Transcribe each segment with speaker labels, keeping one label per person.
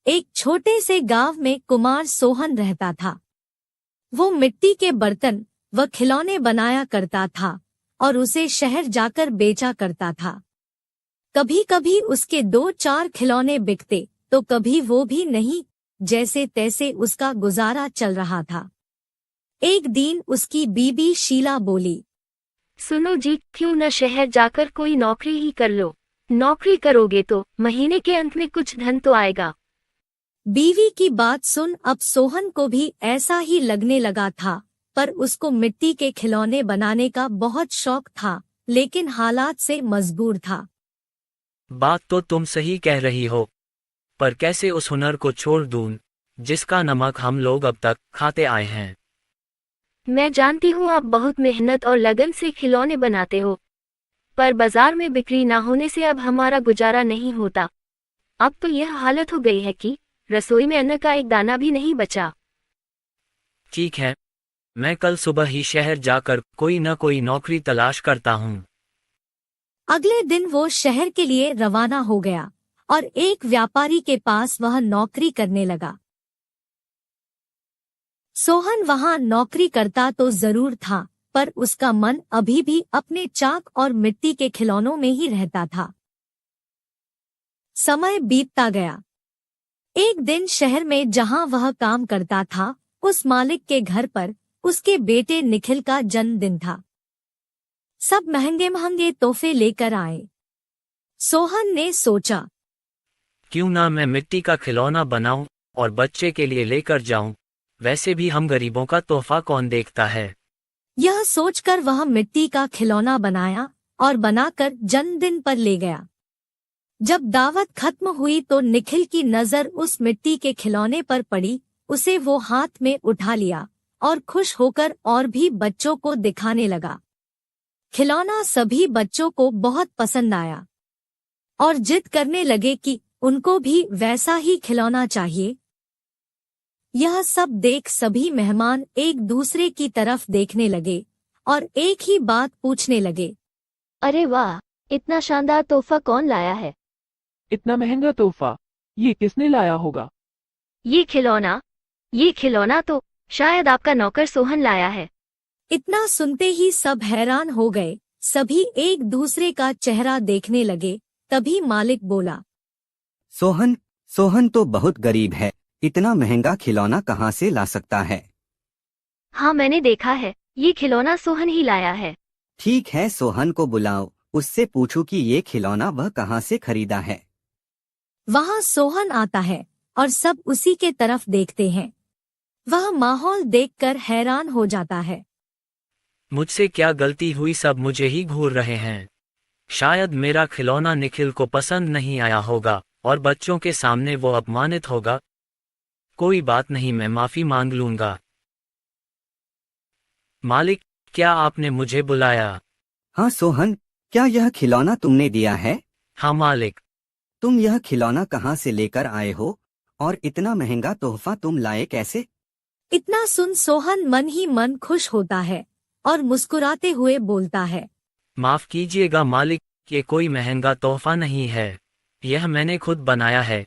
Speaker 1: एक छोटे से गांव में कुमार सोहन रहता था। वो मिट्टी के बर्तन व खिलौने बनाया करता था और उसे शहर जाकर बेचा करता था। कभी कभी उसके 2-4 खिलौने बिकते तो कभी वो भी नहीं, जैसे तैसे उसका गुजारा चल रहा था। एक दिन उसकी बीबी शीला बोली,
Speaker 2: सुनो जी, क्यों न शहर जाकर कोई नौकरी ही कर लो। नौकरी करोगे तो महीने के अंत में कुछ धन तो आएगा।
Speaker 1: बीवी की बात सुन अब सोहन को भी ऐसा ही लगने लगा था, पर उसको मिट्टी के खिलौने बनाने का बहुत शौक था, लेकिन हालात से मजबूर था।
Speaker 3: बात तो तुम सही कह रही हो, पर कैसे उस हुनर को छोड़ दूं, जिसका नमक हम लोग अब तक खाते आए हैं।
Speaker 2: मैं जानती हूँ आप बहुत मेहनत और लगन से खिलौने बनाते हो, पर बाजार में बिक्री ना होने से अब हमारा गुजारा नहीं होता। अब तो यह हालत हो गई है कि रसोई में अन्न का एक दाना भी नहीं बचा।
Speaker 3: ठीक है, मैं कल सुबह ही शहर जाकर कोई न कोई नौकरी तलाश करता हूँ।
Speaker 1: अगले दिन वो शहर के लिए रवाना हो गया और एक व्यापारी के पास वह नौकरी करने लगा। सोहन वहां नौकरी करता तो जरूर था, पर उसका मन अभी भी अपने चाक और मिट्टी के खिलौनों में ही रहता था। समय बीतता गया। एक दिन शहर में जहां वह काम करता था, उस मालिक के घर पर उसके बेटे निखिल का जन्मदिन था। सब महंगे महंगे तोहफे लेकर आए। सोहन ने सोचा,
Speaker 3: क्यों ना मैं मिट्टी का खिलौना बनाऊं और बच्चे के लिए लेकर जाऊं, वैसे भी हम गरीबों का तोहफा कौन देखता है।
Speaker 1: यह सोचकर वह मिट्टी का खिलौना बनाया और बनाकर जन्मदिन पर ले गया। जब दावत खत्म हुई तो निखिल की नजर उस मिट्टी के खिलौने पर पड़ी। उसे वो हाथ में उठा लिया और खुश होकर और भी बच्चों को दिखाने लगा। खिलौना सभी बच्चों को बहुत पसंद आया और जिद करने लगे कि उनको भी वैसा ही खिलौना चाहिए। यह सब देख सभी मेहमान एक दूसरे की तरफ देखने लगे और एक ही बात पूछने लगे,
Speaker 2: अरे वाह, इतना शानदार तोहफा कौन लाया है?
Speaker 4: इतना महंगा तोहफा ये किसने लाया होगा?
Speaker 2: ये खिलौना तो शायद आपका नौकर सोहन लाया है।
Speaker 1: इतना सुनते ही सब हैरान हो गए। सभी एक दूसरे का चेहरा देखने लगे। तभी मालिक बोला,
Speaker 5: सोहन तो बहुत गरीब है, इतना महंगा खिलौना कहाँ से ला सकता है?
Speaker 2: हाँ, मैंने देखा है, ये खिलौना सोहन ही लाया है।
Speaker 5: ठीक है, सोहन को बुलाओ, उससे पूछो कि ये खिलौना वह कहाँ से खरीदा है।
Speaker 1: वहाँ सोहन आता है और सब उसी के तरफ देखते हैं। वह माहौल देखकर हैरान हो जाता है।
Speaker 3: मुझसे क्या गलती हुई, सब मुझे ही घूर रहे हैं। शायद मेरा खिलौना निखिल को पसंद नहीं आया होगा और बच्चों के सामने वो अपमानित होगा। कोई बात नहीं, मैं माफी मांग लूंगा। मालिक, क्या आपने मुझे बुलाया?
Speaker 5: हाँ सोहन, क्या यह खिलौना तुमने दिया है?
Speaker 3: हाँ मालिक।
Speaker 5: तुम यह खिलौना कहाँ से लेकर आए हो और इतना महंगा तोहफा तुम लाए कैसे?
Speaker 1: इतना सुन सोहन मन ही मन खुश होता है और मुस्कुराते हुए बोलता है,
Speaker 3: माफ कीजिएगा मालिक, ये कोई महंगा तोहफा नहीं है, यह मैंने खुद बनाया है।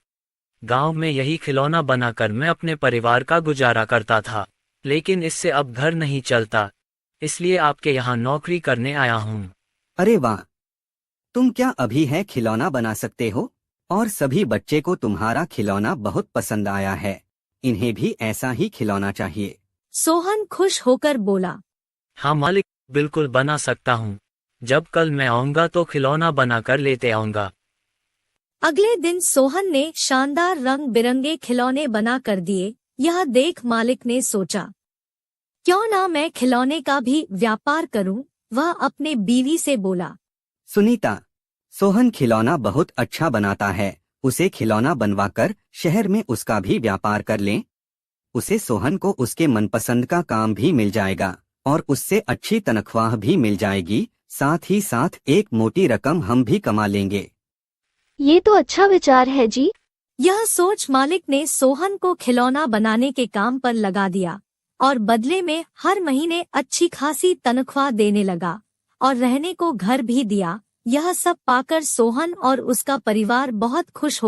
Speaker 3: गांव में यही खिलौना बनाकर मैं अपने परिवार का गुजारा करता था, लेकिन इससे अब घर नहीं चलता, इसलिए आपके यहाँ नौकरी करने आया हूँ।
Speaker 5: अरे वाह, तुम क्या अभी है खिलौना बना सकते हो? और सभी बच्चे को तुम्हारा खिलौना बहुत पसंद आया है, इन्हें भी ऐसा ही खिलौना चाहिए।
Speaker 1: सोहन खुश होकर बोला,
Speaker 3: हाँ मालिक, बिल्कुल बना सकता हूँ। जब कल मैं आऊँगा तो खिलौना बनाकर लेते आऊँगा।
Speaker 1: अगले दिन सोहन ने शानदार रंग बिरंगे खिलौने बना कर दिए। यह देख मालिक ने सोचा, क्यों ना मैं खिलौने का भी व्यापार करूं। वह अपने बीवी से बोला,
Speaker 5: सुनीता, सोहन खिलौना बहुत अच्छा बनाता है, उसे खिलौना बनवाकर शहर में उसका भी व्यापार कर लें। उसे सोहन को उसके मनपसंद का काम भी मिल जाएगा और उससे अच्छी तनख्वाह भी मिल जाएगी, साथ ही साथ एक मोटी रकम हम भी कमा लेंगे।
Speaker 2: ये तो अच्छा विचार है जी।
Speaker 1: यह सोच मालिक ने सोहन को खिलौना बनाने के काम पर लगा दिया और बदले में हर महीने अच्छी खासी तनख्वाह देने लगा और रहने को घर भी दिया। यह सब पाकर सोहन और उसका परिवार बहुत खुश हो